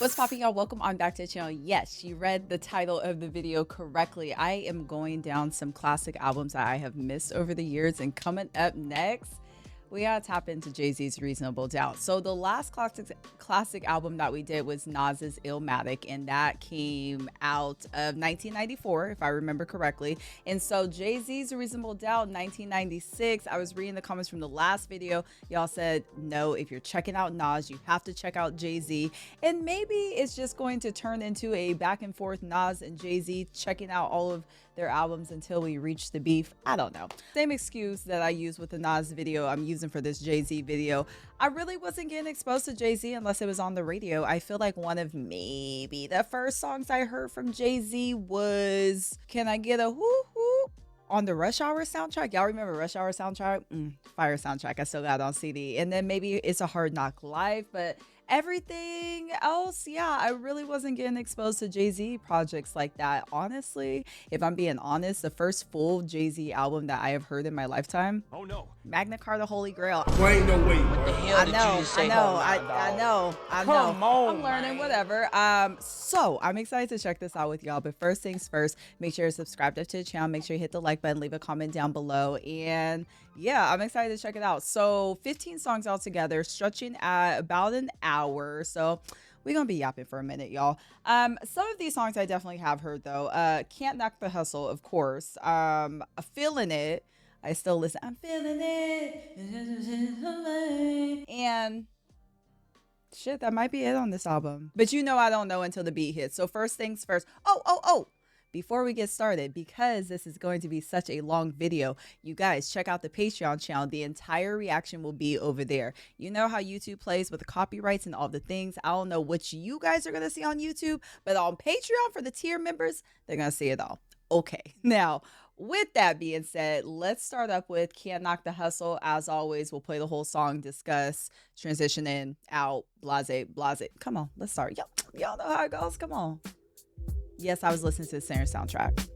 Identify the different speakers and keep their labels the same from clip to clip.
Speaker 1: What's popping, y'all? Welcome on back to the channel. Yes, you read the title of the video correctly. I am going down some classic albums that I have missed over the years, and coming up next, we gotta tap into Jay-Z's Reasonable Doubt. So the last classic album that we did was Nas's Illmatic, and that came out of 1994, if I remember correctly. And so Jay-Z's Reasonable Doubt, 1996. I was reading the comments from the last video. Y'all said, no, if you're checking out Nas, you have to check out Jay-Z. And maybe it's just going to turn into a back and forth Nas and Jay-Z checking out all of their albums until we reach the beef. I don't know. Same excuse that I used with the Nas video, I'm using for this Jay-Z video. I really wasn't getting exposed to Jay-Z unless it was on the radio. I feel like one of maybe the first songs I heard from Jay-Z was Can I Get a Whoo Whoo on the Rush Hour soundtrack. Y'all remember Rush Hour soundtrack? Fire soundtrack. I still got it on CD. And then maybe It's a Hard Knock Live, but everything else, yeah, I really wasn't getting exposed to Jay-Z projects like that. Honestly, if I'm being honest, the first full Jay-Z album that I have heard in my lifetime, oh no, Magna Carta Holy Grail.
Speaker 2: Well, ain't no way.
Speaker 3: What the hell did you just say?
Speaker 1: I know.
Speaker 2: Come on,
Speaker 1: I'm learning, whatever. So I'm excited to check this out with y'all. But first things first, make sure you're subscribed up to the channel. Make sure you hit the like button, leave a comment down below, and yeah, I'm excited to check it out. So 15 songs altogether, stretching at about an hour. So we're gonna be yapping for a minute, y'all. Some of these songs I definitely have heard though. Can't Knock the Hustle, of course. Feelin It. I still listen. I'm feeling it. And shit, that might be it on this album. But you know I don't know until the beat hits. So first things first. Oh. Before we get started, because this is going to be such a long video, you guys check out the Patreon channel. The entire reaction will be over there. You know how YouTube plays with the copyrights and all the things. I don't know what you guys are going to see on YouTube, but on Patreon for the tier members, they're going to see it all. Okay, now with that being said, let's start up with Can't Knock the Hustle. As always, we'll play the whole song, discuss, transition in, out, blase. Come on, let's start. Y'all know how it goes. Come on. Yes, I was listening to the Singer soundtrack.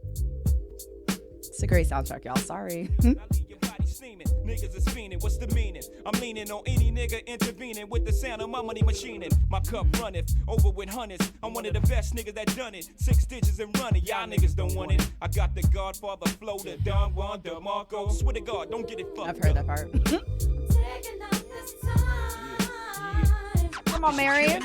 Speaker 1: It's a great soundtrack, y'all. Sorry.
Speaker 4: Niggas is fiending, what's the meaning? I'm leaning on any nigga intervening with the sound of my money machining. My cup runneth over with hundreds. I'm one of the best niggas that done it. 6 digits and running, y'all niggas don't want it. I got the Godfather flow, the Don Juan DeMarco. Swear to God, don't get it fucked up.
Speaker 1: I've heard that part. Come on, Mary.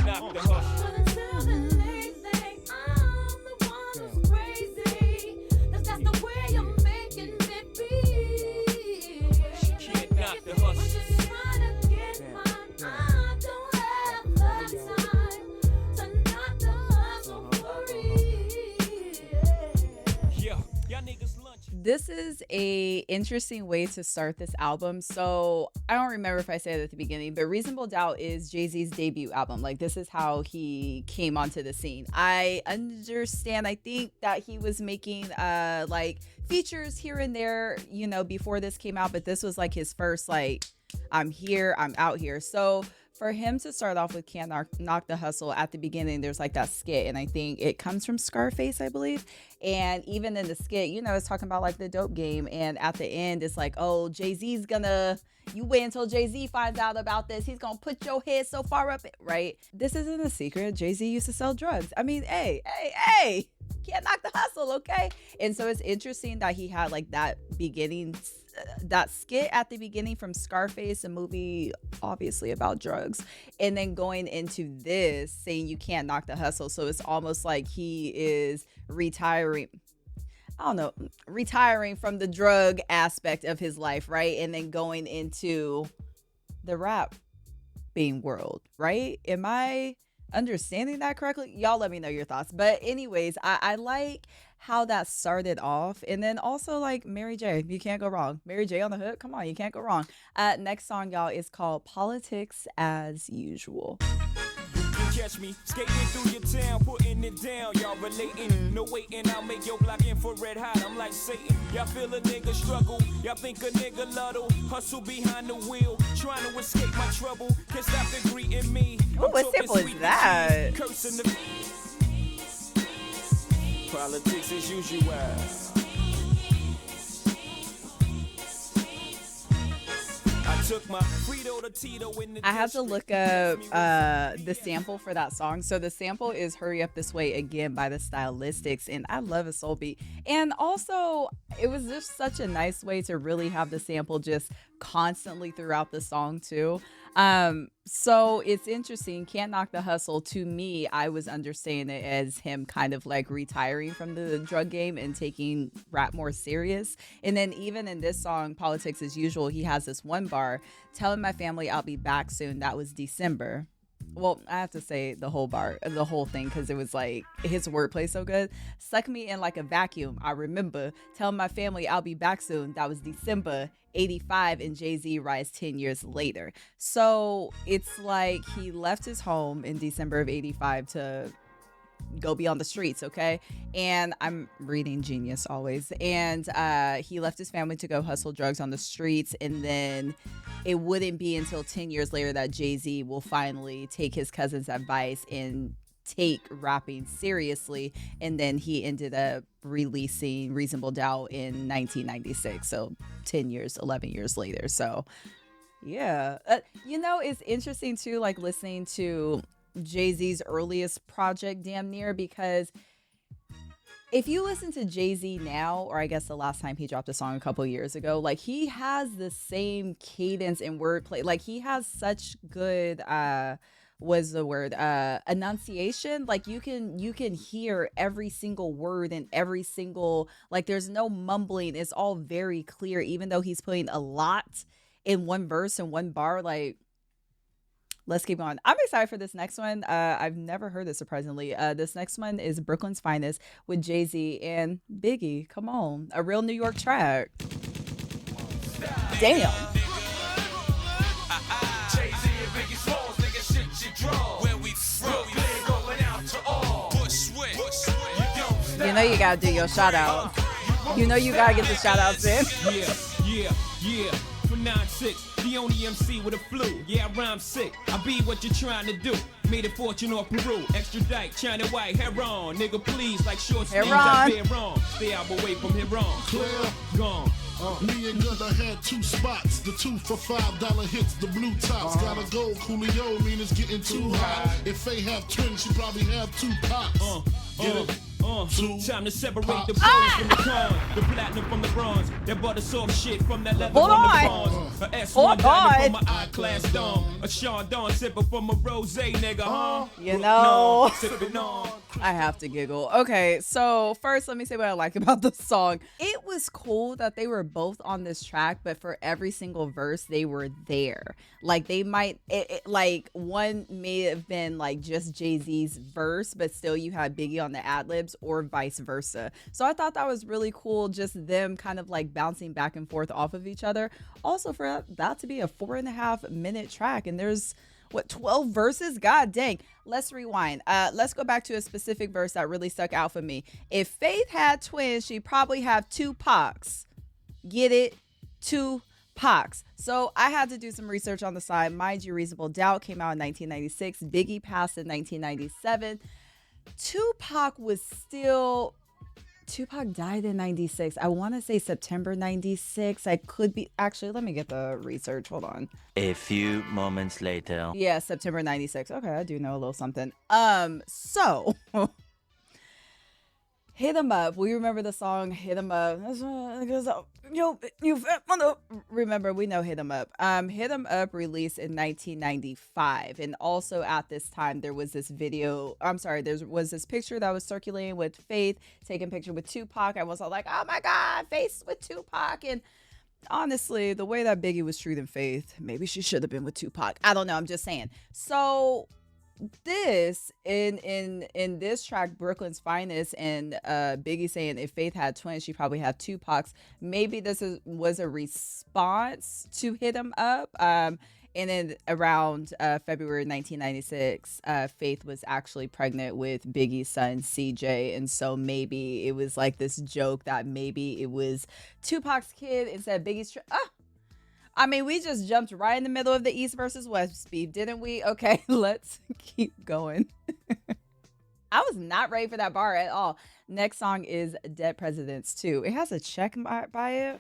Speaker 1: This is a interesting way to start this album. So I don't remember if I said it at the beginning, but Reasonable Doubt is Jay-Z's debut album. Like, this is how he came onto the scene. I understand, I think that he was making like features here and there, you know, before this came out, but this was like his first, like, I'm here, I'm out here. So for him to start off with Can't Knock the Hustle at the beginning, there's like that skit, and I think it comes from Scarface, I believe. And even in the skit, you know, it's talking about like the dope game, and at the end it's like, oh, Jay-Z's gonna, you wait until Jay-Z finds out about this, he's gonna put your head so far up, right? This isn't a secret. Jay-Z used to sell drugs. I mean, hey, Can't Knock the Hustle, okay? And so it's interesting that he had like that beginning, that skit at the beginning from Scarface, a movie obviously about drugs, and then going into this saying you can't knock the hustle. So it's almost like he is retiring from the drug aspect of his life, right? And then going into the rap being world, right? Am I understanding that correctly? Y'all let me know your thoughts. But anyways, I like how that started off. And then also like Mary J, you can't go wrong. Mary J on the hook, come on, you can't go wrong. Next song, y'all, is called Politics as Usual.
Speaker 4: Catch me skating through your town, putting it down. Y'all relating, no waiting. I'll make your block infrared hot. I'm like Satan. Y'all feel a nigga struggle. Y'all think a nigga luddle. Hustle behind the wheel, trying to escape my trouble. Can't stop the greeting me.
Speaker 1: Oh, what sample is that?
Speaker 4: Cursing the politics as usual. took my Frito to Tito in the
Speaker 1: I had to
Speaker 4: district.
Speaker 1: look up the sample for that song. So the sample is Hurry Up This Way Again by the Stylistics, and I love a soul beat. And also, it was just such a nice way to really have the sample just constantly throughout the song too. So it's interesting. Can't Knock the Hustle. To me, I was understanding it as him kind of like retiring from the drug game and taking rap more serious. And then even in this song, Politics as Usual, he has this one bar, telling my family I'll be back soon. That was December. Well, I have to say the whole bar, the whole thing, because it was like his wordplay so good. Suck me in like a vacuum. I remember telling my family I'll be back soon. That was December 85, and Jay-Z rise 10 years later. So it's like he left his home in December of 85 to go be on the streets, okay? And I'm reading Genius always. And he left his family to go hustle drugs on the streets, and then it wouldn't be until 10 years later that Jay-Z will finally take his cousin's advice and take rapping seriously. And then he ended up releasing Reasonable Doubt in 1996. So 10 years, 11 years later. So yeah. It's interesting too, like listening to Jay-Z's earliest project damn near, because if you listen to Jay-Z now, or I guess the last time he dropped a song a couple years ago, like he has the same cadence and wordplay. Like he has such good enunciation. Like you can hear every single word and every single, like there's no mumbling. It's all very clear, even though he's putting a lot in one verse and one bar. Like, let's keep going. I'm excited for this next one. I've never heard this, surprisingly. This next one is Brooklyn's Finest with Jay-Z and Biggie. Come on. A real New York track. Damn.
Speaker 2: Jay-Z and Biggie Smalls, nigga, shit you draw. Where we from, we going out to all. Bushwick.
Speaker 1: You know you gotta do your shout out. You know you gotta get the shout outs in.
Speaker 4: Yeah. For 9-6, the only MC with a flu. Yeah, I rhyme sick. I be what you're trying to do. Made a fortune off Peru. Extradite, China White, Heron. Nigga, please, like short sleeves, I bear wrong. Stay out away from Heron.
Speaker 3: Clear.
Speaker 4: Gone.
Speaker 3: Me and Gunna had 2 spots. The 2 for $5 hits, the blue tops. Gotta go, Coolio, mean it's getting too hot. If they have twins, she probably have 2 pops. Get it?
Speaker 4: Time to separate the pros from the cons, the platinum from the bronze, that butter soft shit from that leather on the bronze, a S1 diamond from my I-class dome, a Sean Dawn sipper from a rose nigga, huh?
Speaker 1: You know,
Speaker 4: sipping on.
Speaker 1: I have to giggle. Okay, so first let me say what I like about the song. It was cool that they were both on this track, but for every single verse they were there. Like they might, like one may have been like just Jay-Z's verse, but still you had Biggie on the ad-libs, or vice versa. So I thought that was really cool, just them kind of like bouncing back and forth off of each other. Also for that to be a 4.5 minute track, and there's 12 verses? God dang. Let's rewind. Let's go back to a specific verse that really stuck out for me. If Faith had twins, she'd probably have 2 Pacs. Get it? 2 Pacs. So I had to do some research on the side. Mind you, Reasonable Doubt came out in 1996. Biggie passed in 1997. Tupac died in 96. I want to say September 96. I could be, actually, let me get the research. Hold on.
Speaker 5: A few moments later.
Speaker 1: Yeah, September 96. Okay, I do know a little something. So Hit 'Em Up. We remember the song Hit 'Em Up. Remember, we know Hit 'Em Up. Hit 'Em Up released in 1995. And also at this time, there was this video. There was this picture that was circulating with Faith, taking a picture with Tupac. I was all like, oh my God, Faith with Tupac. And honestly, the way that Biggie was treating Faith, maybe she should have been with Tupac. I don't know. I'm just saying. So this in this track, Brooklyn's Finest, and Biggie saying if Faith had twins, she probably had 2 Pacs. Maybe this was a response to Hit 'Em Up. And then around February 1996, Faith was actually pregnant with Biggie's son CJ, and so maybe it was like this joke that maybe it was Tupac's kid instead of Biggie's. We just jumped right in the middle of the East versus West beef, didn't we? Okay, let's keep going. I was not ready for that bar at all. Next song is Dead Presidents 2. It has a check by it.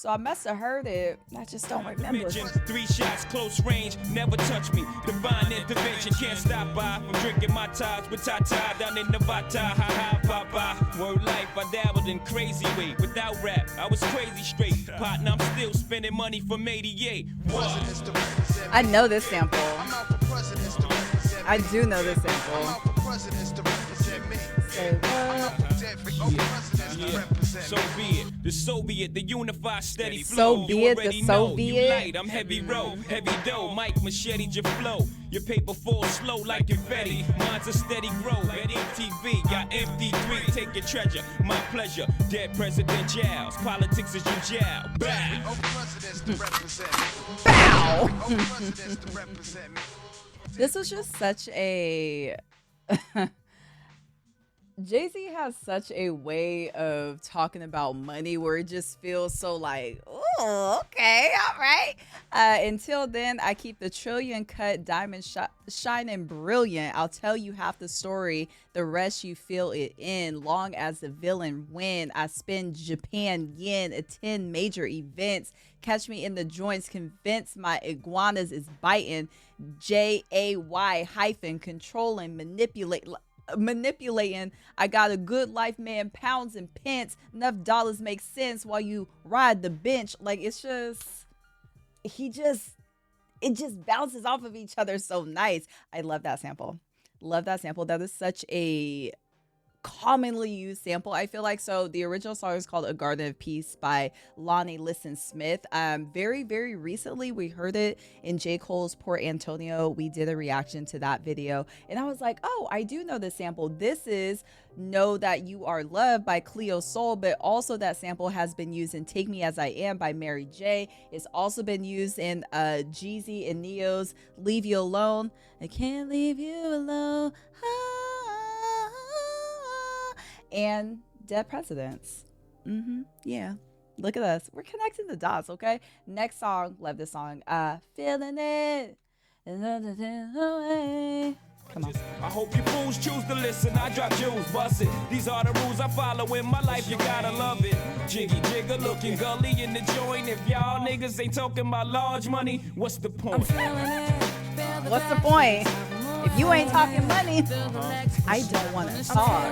Speaker 1: So I must have heard it. I just don't remember.
Speaker 4: Dimension, 3 shots, close range, never touch me. Divine intervention, can't stop by. From drinking my ties with Tata down in Nevada. Ha ha, papa. Word life, I dabbled in crazy way. Without rap, I was crazy straight. Partner, I'm still spending money from 88.
Speaker 1: I know this sample. I do know this sample. Say what?
Speaker 4: Yeah. So be it, the Soviet, the unified steady
Speaker 1: So
Speaker 4: flow.
Speaker 1: be
Speaker 4: You
Speaker 1: it, the
Speaker 4: already know. You
Speaker 1: Soviet.
Speaker 4: light, I'm heavy row, heavy dough. Mike machete your flow. Your paper falls slow like confetti. Mine's a steady grow. At MTV, got MP3, take your treasure. My pleasure. Dead president jowls. Politics is your jowl. Bow.
Speaker 1: This was just such a Jay-Z has such a way of talking about money where it just feels so like, oh, okay, all right. Until then, I keep the trillion cut diamond shining brilliant. I'll tell you half the story, the rest you feel it in. Long as the villain win, I spend Japan yen, attend major events. Catch me in the joints, convince my iguanas is biting. JAY hyphen controlling, manipulating. I got a good life, man. Pounds and pence, enough dollars make sense while you ride the bench. Like, it's just, it just bounces off of each other so nice. I love that sample. Love that sample. That is such a commonly used sample, I feel like. So the original song is called A Garden of Peace by Lonnie Liston Smith. Very, very recently we heard it in J. Cole's Port Antonio. We did a reaction to that video and I was like, oh, I do know this sample. This is Know That You Are Loved by Cleo Sol, but also that sample has been used in Take Me As I Am by Mary J. It's also been used in Jeezy and Neo's Leave You Alone. I can't leave you alone. And Dead Presidents. Yeah, look at us, we're connecting the dots. Okay, next song, love this song, Feelin It. Come on.
Speaker 4: I hope you fools choose to listen. I drop jewels, bust it. These are the rules I follow in my life. You gotta love it. Jiggy jigger, looking gully in the joint. If y'all niggas ain't talking about large money, what's the point?
Speaker 1: What's the point if you ain't talking money? I don't want to talk.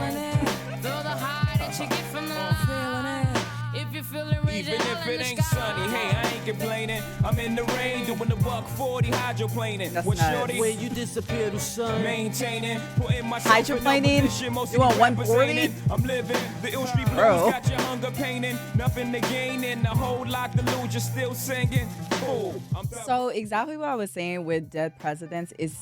Speaker 4: Even if it ain't sunny, hey, I ain't complaining. I'm in the rain doing the $140 hydroplaning.
Speaker 1: That's
Speaker 4: What
Speaker 1: nuts.
Speaker 4: shorty?
Speaker 6: Where you disappear to sun.
Speaker 4: Maintaining, putting myself in
Speaker 1: Hydroplaning?
Speaker 4: opposition, most
Speaker 1: You want
Speaker 4: of rappers
Speaker 1: 140?
Speaker 4: ain't it. I'm living the ill street blues,
Speaker 1: Bro.
Speaker 4: got your hunger painting. Nothing to gain and a whole lot to lose, you're still singing. Fool.
Speaker 1: So exactly what I was saying with Dead Presidents is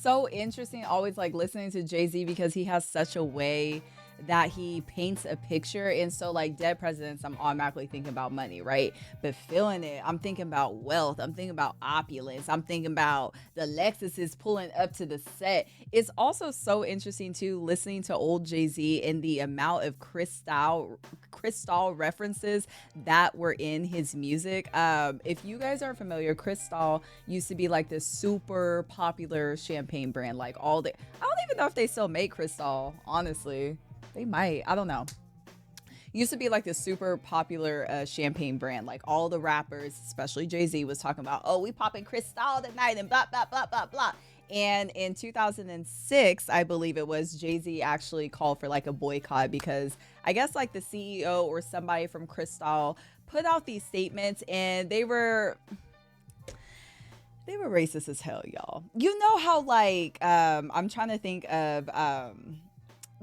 Speaker 1: so interesting, always like listening to Jay-Z, because he has such a way that he paints a picture. And so like Dead Presidents, I'm automatically thinking about money, right? But Feelin It, I'm thinking about wealth. I'm thinking about opulence. I'm thinking about the Lexuses pulling up to the set. It's also so interesting too, listening to old Jay-Z and the amount of Cristal references that were in his music. If you guys are familiar, Cristal used to be like this super popular champagne brand. Like I don't even know if they still make Cristal, honestly. They might. I don't know. Used to be like this super popular champagne brand. Like all the rappers, especially Jay-Z, was talking about, oh, we popping Cristal tonight and blah, blah, blah, blah, blah. And in 2006, I believe it was, Jay-Z actually called for like a boycott because I guess like the CEO or somebody from Cristal put out these statements and they were racist as hell, y'all. You know how like, I'm trying to think of,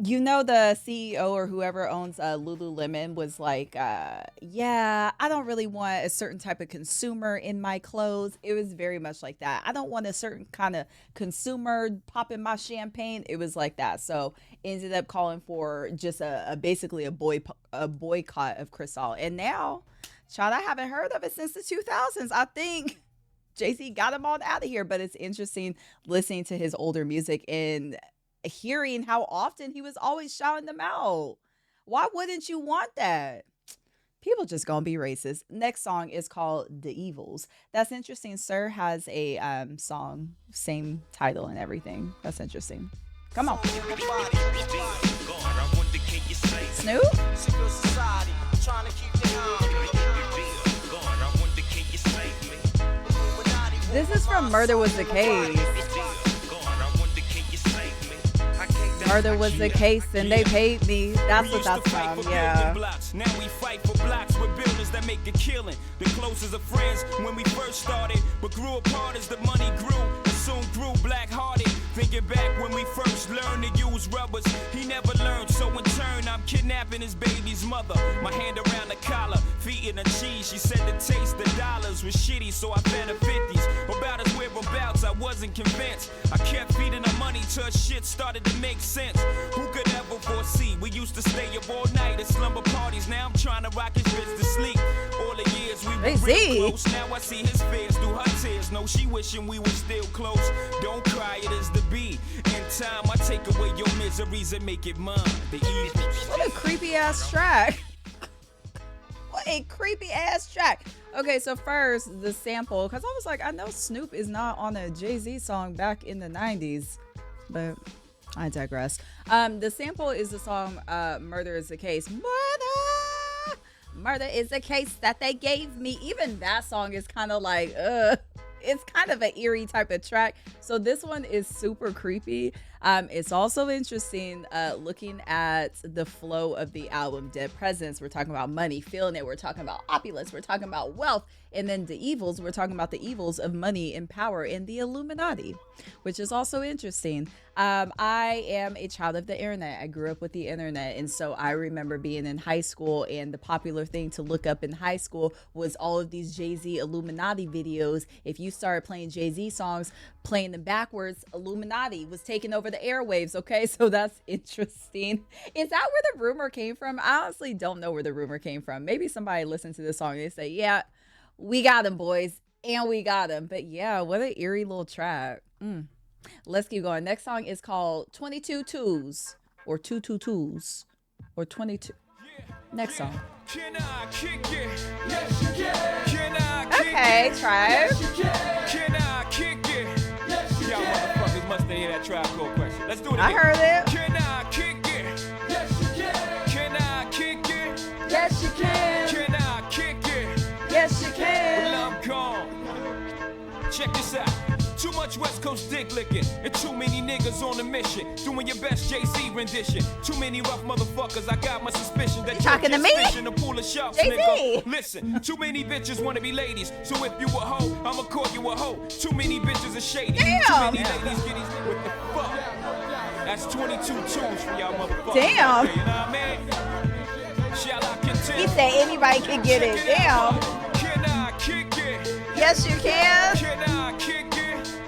Speaker 1: you know, the CEO or whoever owns Lululemon was like, yeah, I don't really want a certain type of consumer in my clothes. It was very much like that. I don't want a certain kind of consumer popping my champagne. It was like that. So ended up calling for just basically a boycott of Cristal. And now, child, I haven't heard of it since the 2000s. I think Jay-Z got them all out of here. But it's interesting listening to his older music and hearing how often he was always shouting them out. Why wouldn't you want that? People just gonna be racist. Next song is called The Evils. That's interesting. Sir has a song, same title and everything. That's interesting. Come on. Snoop?
Speaker 6: trying to keep you on.
Speaker 1: This is from Murder Was the Case. Murder was the case and they paid me. That's what that's from, yeah.
Speaker 4: Now we fight for blocks with buildings that make a killing. The closest of friends when we first started, but grew apart as the money grew and soon grew black-hearted. Thinking back when we first learned to use rubbers, he never learned, so in turn I'm kidnapping his baby's mother. My hand around the collar, feet in the cheese. She said the taste of dollars was shitty, so I fed her 50s. About his whereabouts, I wasn't convinced. I kept feeding her money till her shit started to make sense. Who could ever foresee? We used to stay up all night at slumber parties. Now I'm trying to rock his bitch to sleep. All the years we were real close. Now I see his fears through her tears. No, she wishing we were still close. Don't cry, it is the B. In time, I take away your miseries and make it mine. The evil's.
Speaker 1: What a creepy ass track. What a creepy ass track. Okay, so first, the sample, because I was like, I know Snoop is not on a Jay-Z song back in the 90s, but I digress. The sample is the song Murder Is the Case. Murder is the case that they gave me. Even that song is kind of like, it's kind of an eerie type of track. So this one is super creepy. It's also interesting looking at the flow of the album. Dead Presidents, we're talking about money. Feelin It, we're talking about opulence. We're talking about wealth. And then the evils, we're talking about the evils of money and power and the Illuminati, which is also interesting. I am a child of the internet. I grew up with the internet. And so I remember being in high school, and the popular thing to look up in high school was all of these Jay-Z Illuminati videos. If you started playing Jay-Z songs, playing them backwards, Illuminati was taking over the airwaves. Okay, so that's interesting. Is that where the rumor came from? I honestly don't know where the rumor came from. Maybe somebody listened to this song and they say, yeah, we got him, boys, and we got him. But yeah, what an eerie little track. Let's keep going. Next song is called 22 Twos or 222s or 22. Next song.
Speaker 4: Can I kick it? Yes, you can. Can I kick
Speaker 1: Okay,
Speaker 4: it?
Speaker 1: Tribe.
Speaker 4: Yes, you can. Can I kick it? Yes, you Y'all motherfuckers must have heard that Tribe Called question. Let's do it again.
Speaker 1: I heard it.
Speaker 4: Can I kick it? Yes, you can. Can I kick it?
Speaker 1: Yes, you can.
Speaker 4: Can I kick it?
Speaker 1: Yes, you can.
Speaker 4: Well, I'm gone. Check this out. Too much West Coast dick licking, and too many niggas on a mission, doing your best Jay-Z rendition. Too many rough motherfuckers, I got my suspicion that
Speaker 1: You talking to me?
Speaker 4: In a pool of sharks,
Speaker 1: Jay-Z.
Speaker 4: nigga. Listen, too many bitches wanna be ladies, so if you a hoe, I'ma call you a hoe. Too many bitches are shady.
Speaker 1: Damn.
Speaker 4: Too many ladies get these. What the fuck? That's 22 tunes for y'all motherfuckers.
Speaker 1: Damn.
Speaker 4: You know what I mean? Shall I continue?
Speaker 1: He said anybody can get it. Damn.
Speaker 4: Can I kick it?
Speaker 1: Yes, you can.
Speaker 4: Can I kick it?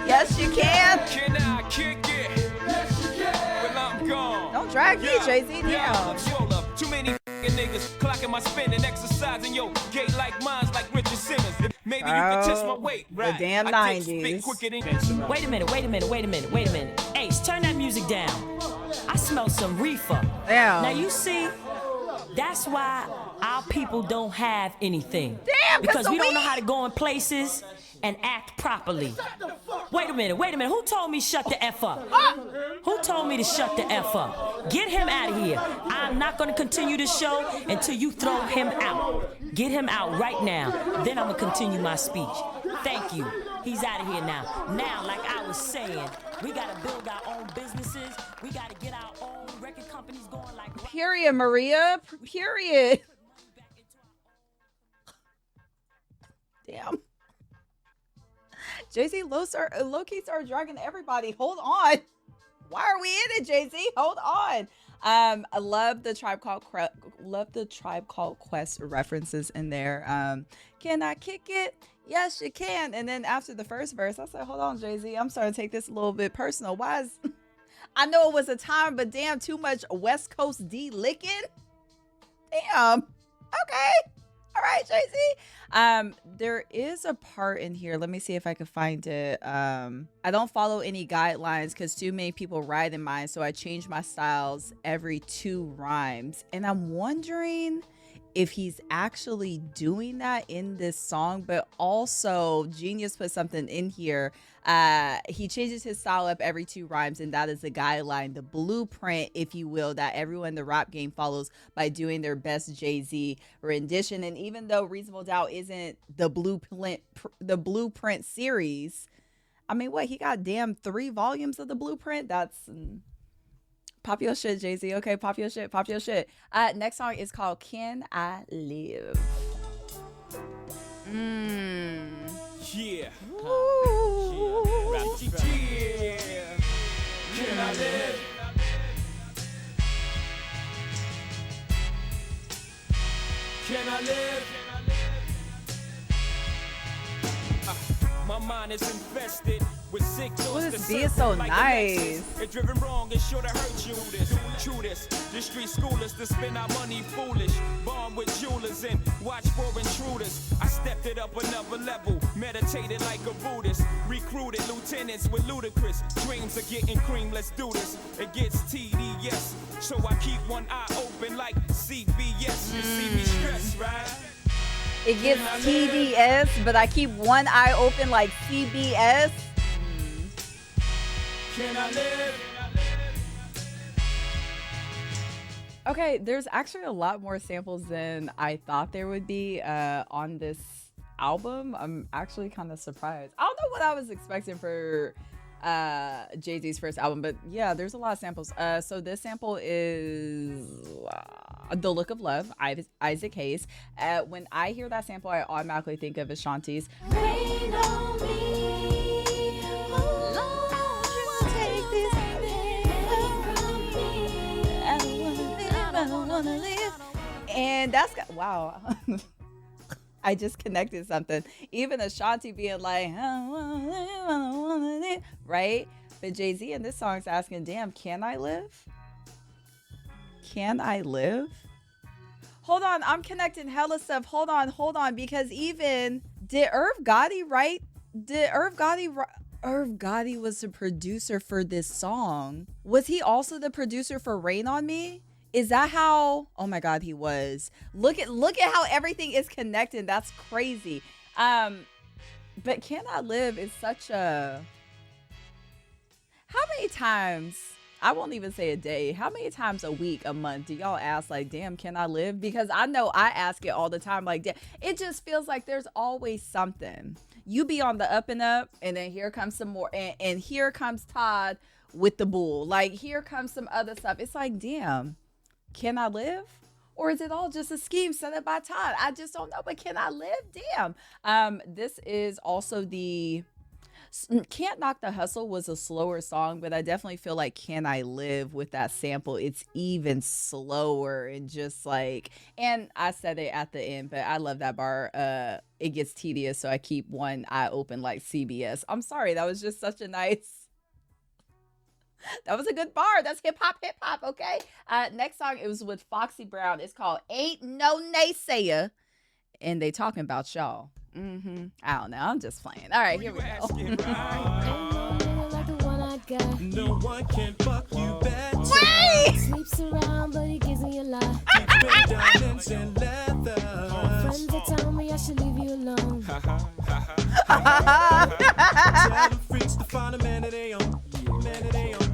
Speaker 1: Yes, you can.
Speaker 4: Can I kick it? Yes, you can. Well, I'm gone.
Speaker 1: Don't drag me, Jay-Z. Damn.
Speaker 4: Swole up. Too many niggas clocking my spin and exercising. Yo, gay like minds like Richard Simmons. Maybe you can test my weight. Right.
Speaker 1: The damn
Speaker 4: I take
Speaker 1: 90s.
Speaker 4: spit quicker than-
Speaker 7: Wait a minute. Ace, turn that music down. I smell some reefer.
Speaker 1: Damn.
Speaker 7: Now you see, that's why our people don't have anything.
Speaker 1: Damn,
Speaker 7: because we don't know
Speaker 1: weed.
Speaker 7: how to go in places and act properly. Wait a minute. Who told me shut the F up? Who told me to shut the F up? Get him out of here. I'm not gonna continue this show until you throw him out. Get him out right now. Then I'm gonna continue my speech. Thank you. He's out of here now. Now, like I was saying, we gotta build our own businesses. We gotta get our own record companies going like
Speaker 1: Period, Maria. Period. Damn. Jay-Z low-key started dragging everybody. Hold on. Why are we in it, Jay-Z? Hold on. I love the Tribe Called Quest references in there. Can I kick it? Yes, you can. And then after the first verse, I said, hold on, Jay-Z. I'm starting to take this a little bit personal. Why is... I know it was a time, but damn, too much West Coast D licking. Damn. Okay. All right, Jay-Z. There is a part in here. Let me see if I can find it. I don't follow any guidelines because too many people write in mine. So I change my styles every 2 rhymes. And I'm wondering if he's actually doing that in this song, but also Genius put something in here. He changes his style up every 2 rhymes, and that is the guideline, the blueprint, if you will, that everyone in the rap game follows by doing their best Jay-Z rendition. And even though Reasonable Doubt isn't the blueprint series, I mean, what, he got damn 3 volumes of the blueprint? That's pop your shit, Jay-Z. Okay, pop your shit, pop your shit. Next song is called Can I Live?
Speaker 4: Yeah.
Speaker 1: Ooh.
Speaker 4: Yeah. Can I live? Can I live? My mind is infested with sick thoughts.
Speaker 1: Well, this
Speaker 4: that
Speaker 1: beat is
Speaker 4: circle
Speaker 1: so
Speaker 4: like
Speaker 1: nice.
Speaker 4: Alexis. If driven wrong, it sure to hurt you. True this. The street schoolers to spend our money foolish. Bomb with jewelers and watch for intruders. I stepped it up another level. Meditated like a Buddhist. Recruited lieutenants with ludicrous dreams of getting cream. Let's do this. It gets TDS. So I keep one eye open like CBS. You see me stressed, right?
Speaker 1: It gets TDS, but I keep one eye open like CBS.
Speaker 4: Can I live?
Speaker 1: Okay, there's actually a lot more samples than I thought there would be on this album. I'm actually kind of surprised. I don't know what I was expecting for Jay-Z's first album, but yeah, there's a lot of samples. So this sample is The Look of Love, Isaac Hayes. When I hear that sample, I automatically think of Ashanti's Rain on Me. Take this I don't wanna live. And that's wow. I just connected something. Even Ashanti being like, I wanna live, right? But Jay-Z in this song is asking, damn, can I live? Can I live? Hold on, I'm connecting hella stuff. Hold on, because even did Irv Gotti write? Irv Gotti was the producer for this song. Was he also the producer for Rain on Me? Is that how? Oh my God, he was. Look at how everything is connected. That's crazy. But Can I Live is such a. How many times? I won't even say a day. How many times a week, a month do y'all ask like, damn, can I live? Because I know I ask it all the time. Like, it just feels like there's always something. You be on the up and up, and then here comes some more, and here comes Todd with the bull. Like, here comes some other stuff. It's like, damn. Can I live? Or is it all just a scheme set up by Todd? I just don't know, but can I live? Damn. This is also the Can't Knock the Hustle was a slower song, but I definitely feel like Can I Live with that sample, it's even slower and just like, and I said it at the end, but I love that bar. It gets tedious, so I keep one eye open like CBS. I'm sorry, that was just such a nice. That was a good bar. That's hip hop, okay? Next song, it was with Foxy Brown. It's called Ain't No Naysayer. And they talking about y'all. I don't know. I'm just playing. All right, here we go.
Speaker 4: No one can fuck you better.
Speaker 1: Wait!
Speaker 6: Sleeps around, but he gives me a lot.
Speaker 4: Diamonds and leather.
Speaker 6: Friends that tell me I should leave you alone.
Speaker 4: Tell the freaks to find a man that they own. Man that they own.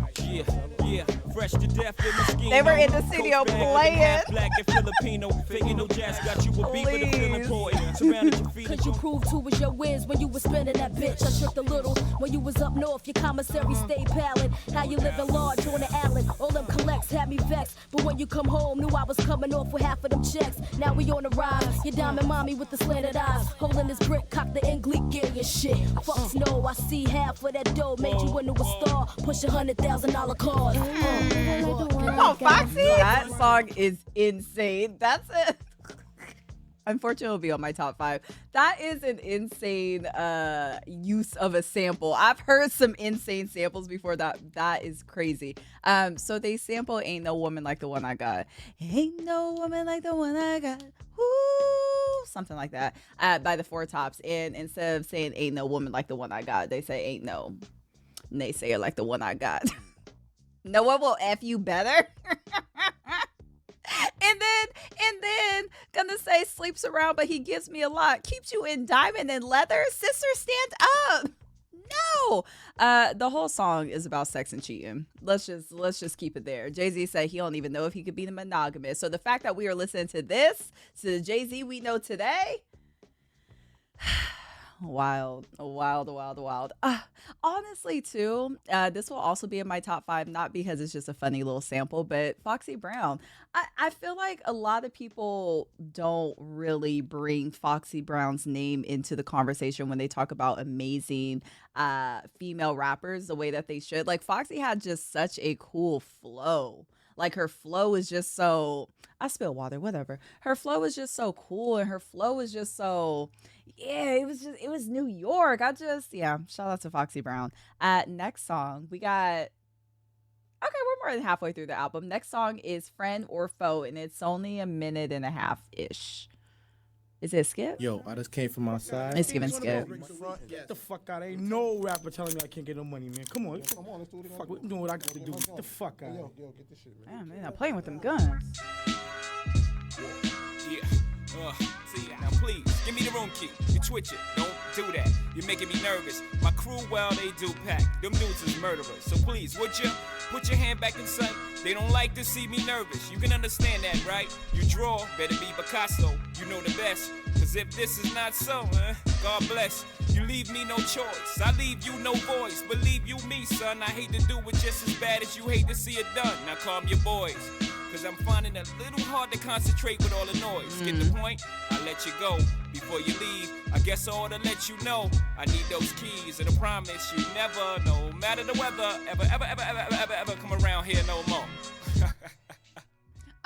Speaker 4: Yeah, fresh to death in the scheme.
Speaker 1: They were in the studio playing.
Speaker 4: Black and Filipino, figure no jazz got you a beat with a feeling boy. Surrounded your feet.
Speaker 6: Cause you proved who was your wins when you was spending that bitch. I tripped a little when you was up north. Your commissary stayed pallid. How you living large on the island? All them collects had me vexed. But when you come home, knew I was coming off with half of them checks. Now we on the rise. Your diamond mommy with the slanted eyes. Holding this brick, cock the English gear and shit. Fucks no, I see half of that dough. Made you into a star. Push $100,000 cars.
Speaker 1: Come on, Foxy. That song is insane. That's it. Unfortunately, it'll be on my top 5. That is an insane use of a sample. I've heard some insane samples before. That is crazy. So they sample Ain't No Woman Like the One I Got. Ain't no woman like the one I got. Woo! Something like that. By the Four Tops. And instead of saying Ain't No Woman Like the One I Got, they say Ain't No Naysayer Like the One I Got. No one will F you better. And then gonna say sleeps around, but he gives me a lot. Keeps you in diamond and leather. Sister, stand up. No. The whole song is about sex and cheating. Let's just keep it there. Jay-Z said he don't even know if he could be the monogamous. So the fact that we are listening to this, to the Jay-Z we know today, wild. Honestly, too, this will also be in my top 5, not because it's just a funny little sample, but Foxy Brown. I feel like a lot of people don't really bring Foxy Brown's name into the conversation when they talk about amazing female rappers the way that they should. Like, Foxy had just such a cool flow. Like, her flow is just so, I spill water, whatever. Her flow is just so cool, and her flow is just so, yeah, it was New York. Shout out to Foxy Brown. Next song, we got, okay, we're more than halfway through the album. Next song is Friend or Foe, and it's only a minute and a half-ish. Is it a skip?
Speaker 8: Yo, I just came from outside.
Speaker 1: It's giving skip.
Speaker 8: Get the fuck out. Ain't no rapper telling me I can't get no money, man. Come on, let's do it. Fuck, I'm doing what I got to do. Get the fuck out.
Speaker 3: Yo, get this shit, man.
Speaker 1: Man, they're not playing with them guns.
Speaker 4: Yeah. See, now please, give me the room key. You twitch it, don't do that. You're making me nervous. My crew, well, they do pack. Them dudes is murderers. So please, would you put your hand back in sight? They don't like to see me nervous. You can understand that, right? You draw, better be Picasso. You know the best. Cause if this is not so, God bless. You leave me no choice. I leave you no voice. Believe you me, son. I hate to do it just as bad as you hate to see it done. Now calm your boys. Cause I'm finding it a little hard to concentrate with all the noise. Get the point? I'll let you go. Before you leave, I guess I ought to let you know I need those keys, and I promise you never, no matter the weather, ever come around here no more.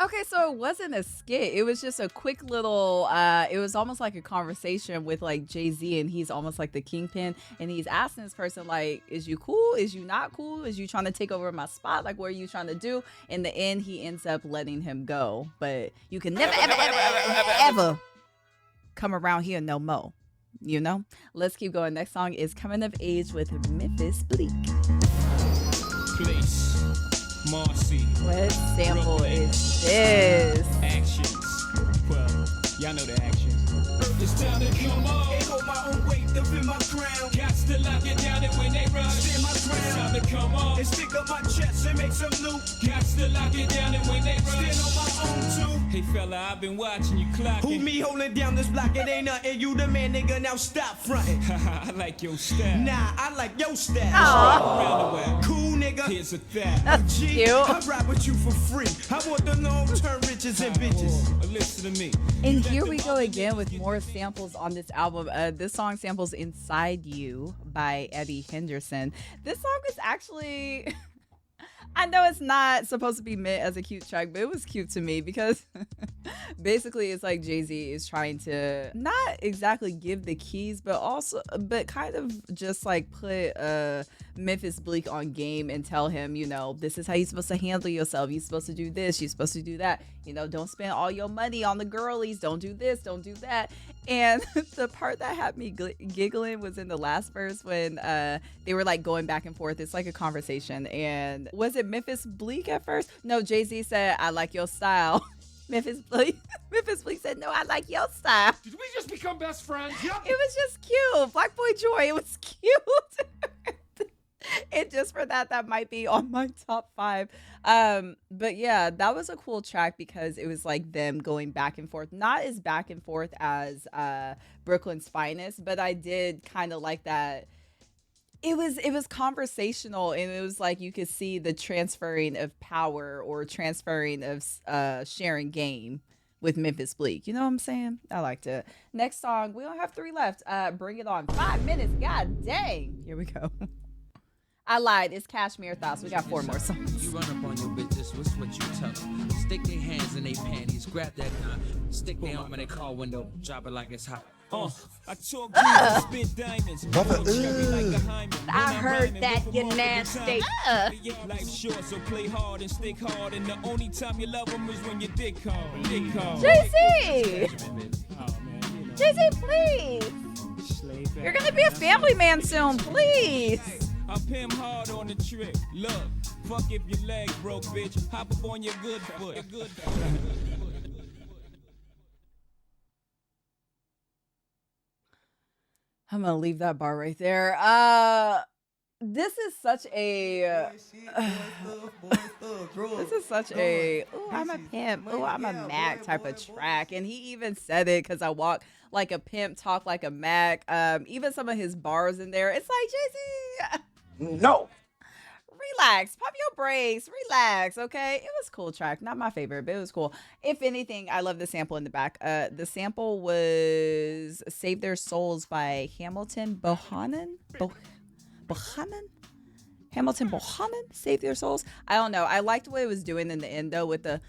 Speaker 1: Okay, so it wasn't a skit. It was just a quick little, it was almost like a conversation with like Jay-Z, and he's almost like the kingpin, and he's asking this person like, is you cool? Is you not cool? Is you trying to take over my spot? Like, what are you trying to do? In the end, he ends up letting him go, but you can never, ever come around here no more. You know? Let's keep going. Next song is Coming of Age with Memphis Bleak.
Speaker 4: Place. Marcy.
Speaker 1: What sample
Speaker 4: Brooklyn.
Speaker 1: is this?
Speaker 4: Actions. Well, y'all know the actions. It's time to come on. Ain't hold my own weight up in my crown. Got to lock it down and when they rush. Stand my ground. It's time to come on. And stick up my chest and make some loot. Got to lock it down and when they rush. Stand on my own too. Hey fella, I've been watching you clocking.
Speaker 9: Who me holding down this block? It ain't nothing. You the man, nigga. Now stop fronting.
Speaker 4: I like your style.
Speaker 9: Nah, I like your style.
Speaker 4: Around the way.
Speaker 9: Cool nigga.
Speaker 4: Here's a fact.
Speaker 1: That's
Speaker 9: G,
Speaker 1: cute.
Speaker 9: I ride with you for free. I want the long-term riches and bitches.
Speaker 4: Listen to me.
Speaker 1: And here we go again with more samples on this album. This song samples Inside You by Eddie Henderson. This song is actually, I know it's not supposed to be meant as a cute track, but it was cute to me because basically it's like Jay-Z is trying to not exactly give the keys, but kind of just like put Memphis Bleak on game and tell him, you know, this is how you're supposed to handle yourself. You're supposed to do this. You're supposed to do that. You know, don't spend all your money on the girlies. Don't do this. Don't do that. And the part that had me giggling was in the last verse when they were like going back and forth. It's like a conversation. And was it Memphis Bleak at first? No, Jay-Z said, I like your style. Memphis Bleak said, no, I like your style.
Speaker 3: Did we just become best friends? Yep.
Speaker 1: It was just cute. Black Boy Joy, it was cute. And just for that might be on my top 5. But yeah, that was a cool track because it was like them going back and forth. Not as back and forth as Brooklyn's Finest, but I did kind of like that. It was conversational, and it was like you could see the transferring of power or transferring of sharing game with Memphis Bleak. You know what I'm saying? I liked it. Next song, we don't have 3 left. Bring It On. 5 minutes. God dang. Here we go. I lied. It's Cashmere Thoughts. We got 4 more songs.
Speaker 10: You run up on your bitches, what's what you tell them? Stick their hands in their panties, grab that gun, stick their arm in their car window, drop it like it's hot.
Speaker 4: I talk to spit diamonds.
Speaker 6: I heard that, you nasty.
Speaker 4: Life's short, so play hard and stick hard. And the only time you love them is when you dick hard.
Speaker 1: Jay-Z! Jay-Z, please! You're gonna be a family man soon, please!
Speaker 4: I pimp hard on the trick. Look, fuck if your leg broke, bitch. Hop up on your good foot.
Speaker 1: I'm gonna leave that bar right there. This is such a this is such a ooh, I'm a pimp, ooh, I'm a Mac type of track. And he even said it because I walk like a pimp, talk like a Mac. Even some of his bars in there, it's like, Jay-Z,
Speaker 11: No.
Speaker 1: relax, pop your brakes, relax, okay? It was a cool track. Not my favorite, but it was cool. If anything, I love the sample in the back. The sample was Save Their Souls by Hamilton Bohannon. Bohannon? Hamilton Bohannon? Save Their Souls? I don't know. I liked what it was doing in the end, though, with the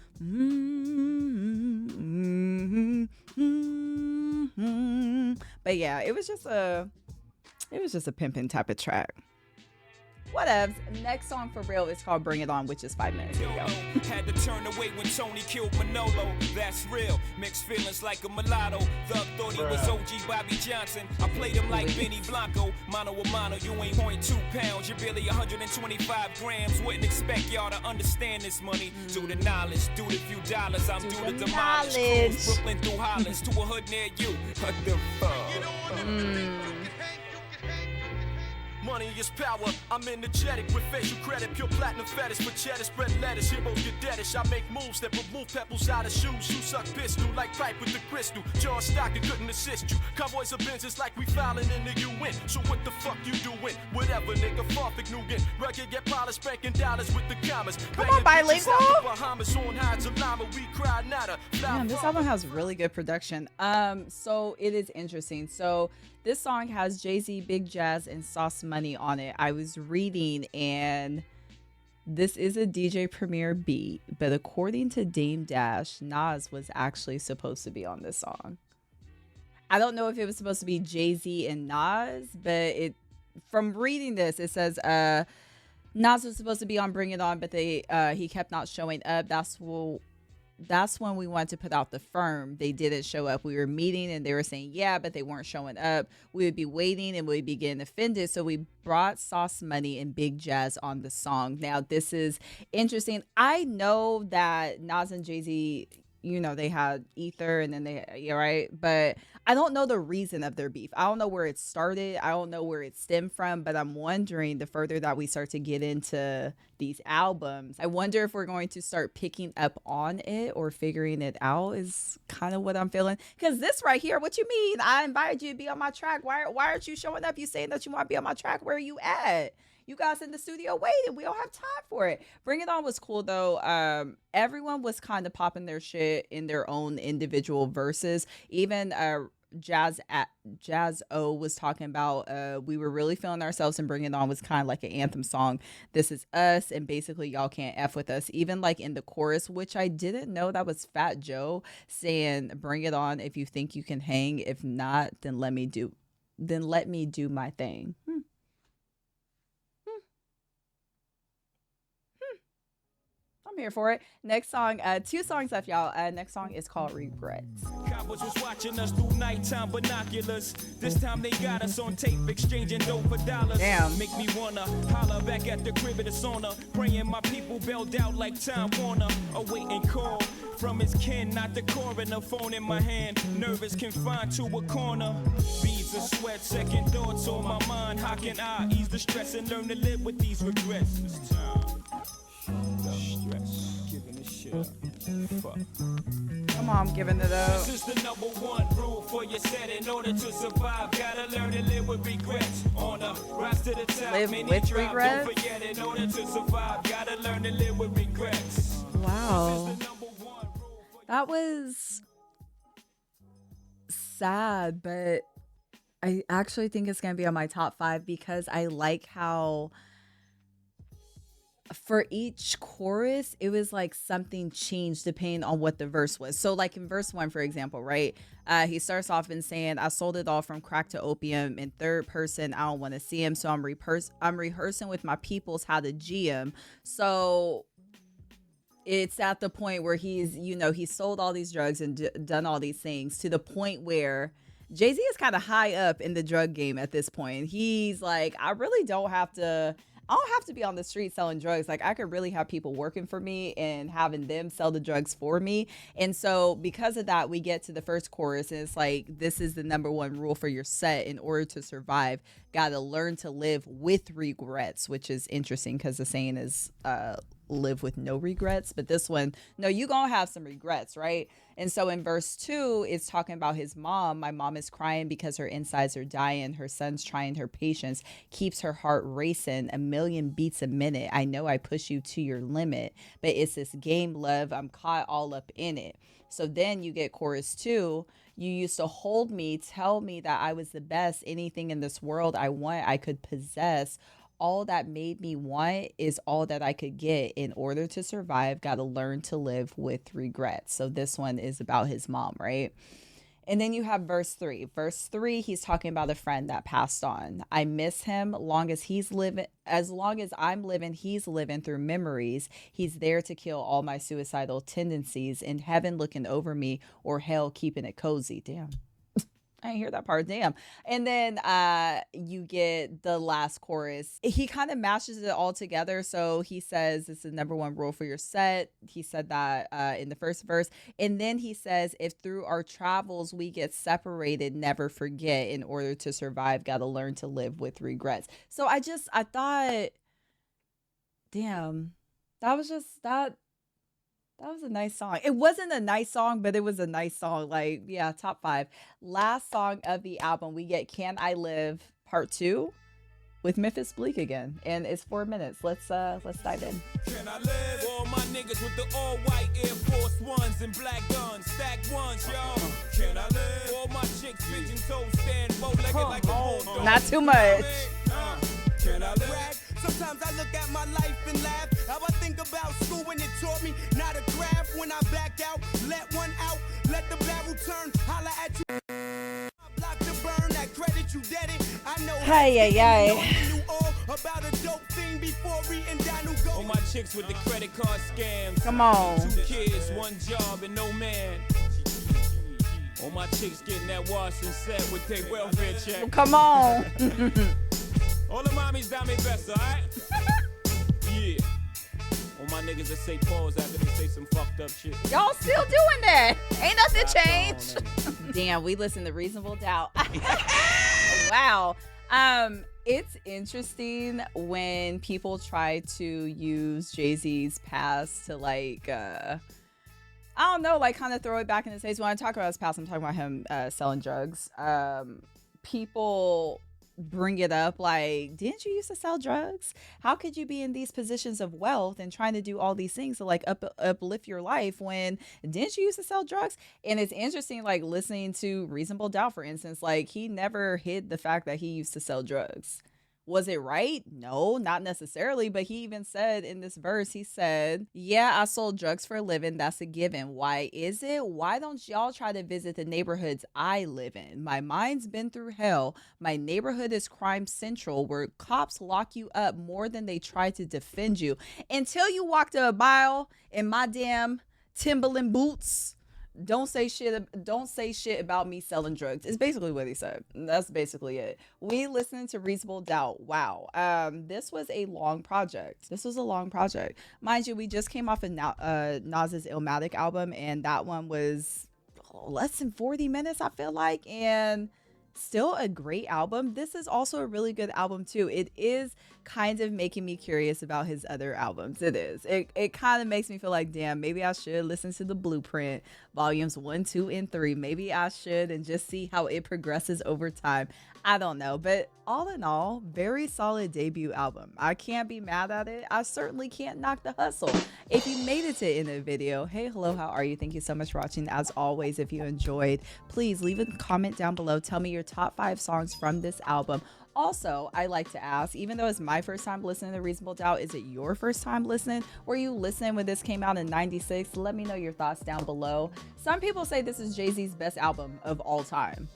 Speaker 1: but yeah, it was just a pimpin' type of track. Whatevs. Next song for real is called Bring It On, which is 5 minutes. Here we go.
Speaker 4: Had to turn away when Tony killed Manolo. That's real. Mixed feelings like a mulatto. Thug thought he was OG Bobby Johnson. I played him like Benny Blanco. Mano a mano, you ain't 0.2 pounds. You're barely 125 grams. Wouldn't expect y'all to understand this money. Do the knowledge, do the few dollars. I'm due to demolish. Cruise Brooklyn through Hollands to a hood near you. What the fuck? Money is power, I'm energetic with facial credit, pure platinum fetish for cheddar, spread lettuce, heroes get deadish. I make moves that remove pebbles out of shoes, you suck pistol like pipe with the crystal. John Stockton couldn't assist you, convoys of Benzes like we filing in the UN. So what the fuck you doing? Whatever, nigga, Farfik Nugan. Rugged get polished, banking dollars with the commas.
Speaker 1: Come on, bilingual.
Speaker 4: Bahamas on hides of llama, we cry nada.
Speaker 1: Damn, this album has really good production. So it is interesting. So this song has Jay-Z, Big Jazz, and Sauce Money on it. I was reading, and this is a DJ Premier beat, but according to Dame Dash, Nas was actually supposed to be on this song. I don't know if it was supposed to be Jay-Z and Nas, but from reading this, it says Nas was supposed to be on Bring It On, but he kept not showing up. That's when we wanted to put out the firm. They didn't show up. We were meeting and they were saying, yeah, but they weren't showing up. We would be waiting and we'd be getting offended. So we brought Sauce Money and Big Jazz on the song. Now, this is interesting. I know that Nas and Jay-Z, you know, they had Ether and then right? But I don't know the reason of their beef. I don't know where it started. I don't know where it stemmed from, but I'm wondering the further that we start to get into these albums, I wonder if we're going to start picking up on it or figuring it out is kind of what I'm feeling. Because this right here, what you mean? I invited you to be on my track. Why aren't you showing up? You saying that you want to be on my track. Where are you at? You guys in the studio waiting. We don't have time for it. Bring It On was cool, though. Everyone was kind of popping their shit in their own individual verses. Even Jazz O was talking about we were really feeling ourselves, and Bring It On was kind of like an anthem song. This is us, and basically y'all can't F with us. Even like in the chorus, which I didn't know that was Fat Joe saying, "Bring it on if you think you can hang. If not, then let me do my thing." I'm here for it. Next song, 2 songs left, y'all. Next song is called Regrets.
Speaker 4: Coppers was watching us through nighttime binoculars. This time they got us on tape, exchanging dough for dollars.
Speaker 1: Damn.
Speaker 4: Make me wanna holler back at the crib of the sauna. Praying my people bailed out like Time Warner. Awaiting call from his kin, not the coroner. Phone in my hand, nervous, confined to a corner. Beads of sweat, second thoughts on my mind. How can I ease the stress and learn to live with these regrets? This time. Stress, giving a shit. Fuck.
Speaker 1: Come on, I'm giving it up.
Speaker 4: This is the #1 rule for your set. In order to survive, gotta learn to live with regrets. On a rise to the top,
Speaker 1: live with regrets.
Speaker 4: Don't forget, in order to survive, gotta learn to live with regrets.
Speaker 1: Wow, that was sad, but I actually think it's gonna be on my top 5 because I like how for each chorus, it was like something changed depending on what the verse was. So like in verse 1, for example, right? He starts off in saying, I sold it all from crack to opium. In third person, I don't want to see him. So I'm rehearsing with my peoples how to G him. So it's at the point where he's sold all these drugs and done all these things to the point where Jay-Z is kind of high up in the drug game at this point. He's like, I really don't have to I don't have to be on the street selling drugs. Like, I could really have people working for me and having them sell the drugs for me. And so because of that, we get to the first chorus and it's like, this is the number one rule for your set in order to survive. Got to learn to live with regrets, which is interesting because the saying is live with no regrets. But this one, no, you gonna have some regrets, right? And so in verse 2, it's talking about his mom. My mom is crying because her insides are dying. Her son's trying her patience, keeps her heart racing a million beats a minute. I know I push you to your limit, but it's this game, love. I'm caught all up in it. So then you get chorus 2. You used to hold me, tell me that I was the best. Anything in this world I want, I could possess. All that made me want is all that I could get. In order to survive, got to learn to live with regrets. So this one is about his mom, right? And then you have verse 3. Verse 3, he's talking about a friend that passed on. I miss him long as he's living. As long as I'm living, he's living through memories. He's there to kill all my suicidal tendencies. In heaven looking over me, or hell keeping it cozy. Damn. I didn't hear that part. Damn. And then you get the last chorus. He kind of mashes it all together. So he says, this is the number one rule for your set. He said that in the first verse. And then he says, if through our travels we get separated, never forget. In order to survive, got to learn to live with regrets. So I thought, damn, that was a nice song. It wasn't a nice song, but it was a nice song. Like, yeah, top 5. Last song of the album, we get Can I Live Part 2 with Memphis Bleak again. And it's 4 minutes. Let's dive in.
Speaker 4: Can I live? All my niggas with the all white Air Force Ones and black guns, stacked ones, y'all. Can I live? All my chicks pigeon toes stand bow-legged like a bulldog.
Speaker 1: Not too much.
Speaker 4: Can I live? Sometimes I look at my life and laugh. How I think about school when it taught me not a craft. When I back out, let one out, let the barrel turn, holla at you. Block the burn, that credit you did it. I know knew all about a dope thing before reading Donald Go. All my chicks with the credit card scams.
Speaker 1: Come on.
Speaker 4: 2 kids, 1 job, and no man. All my chicks getting that wash and set with their welfare check.
Speaker 1: Come on.
Speaker 4: All the mommies down me best, alright? Yeah. All my niggas that say pause after they say some fucked up shit.
Speaker 1: Y'all still doing that. Ain't nothing changed. Damn, we listen to Reasonable Doubt. Wow. It's interesting when people try to use Jay-Z's past to like I don't know, like kind of throw it back in his face. When I talk about his past, I'm talking about him selling drugs. People bring it up like, didn't you used to sell drugs? How could you be in these positions of wealth and trying to do all these things to like uplift your life when didn't you used to sell drugs? And it's interesting, like listening to Reasonable Doubt, for instance, like he never hid the fact that he used to sell drugs. Was it right? No, not necessarily. But he even said in this verse, he said, yeah, I sold drugs for a living. That's a given. Why is it? Why don't y'all try to visit the neighborhoods I live in? My mind's been through hell. My neighborhood is crime central, where cops lock you up more than they try to defend you. Until you walk to a mile in my damn Timberland boots, don't say shit about me selling drugs. It's basically what he said. That's basically it. We listened to Reasonable Doubt. Wow. This was a long project. Mind you, we just came off of Nas's Illmatic album, and that one was less than 40 minutes, I feel like, and still a great album. This is also a really good album too. It is kind of making me curious about his other albums. It is. It kind of makes me feel like, damn, maybe I should listen to the Blueprint volumes 1, 2, and 3. Maybe I should, and just see how it progresses over time. I don't know, but all in all, very solid debut album. I can't be mad at it. I certainly can't knock the hustle. If you made it to the end of the video, hey, hello, how are you? Thank you so much for watching. As always, if you enjoyed, please leave a comment down below. Tell me your top 5 songs from this album. Also, I like to ask, even though it's my first time listening to Reasonable Doubt, is it your first time listening? Were you listening when this came out in '96? Let me know your thoughts down below. Some people say this is Jay-Z's best album of all time.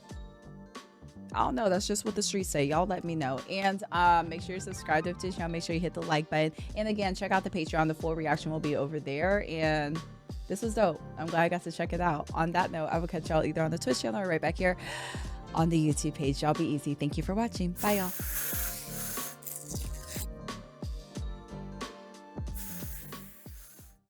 Speaker 1: I don't know. That's just what the streets say. Y'all let me know. And make sure you subscribe to the channel. Make sure you hit the like button. And again, check out the Patreon. The full reaction will be over there. And this was dope. I'm glad I got to check it out. On that note, I will catch y'all either on the Twitch channel or right back here on the YouTube page. Y'all be easy. Thank you for watching. Bye, y'all.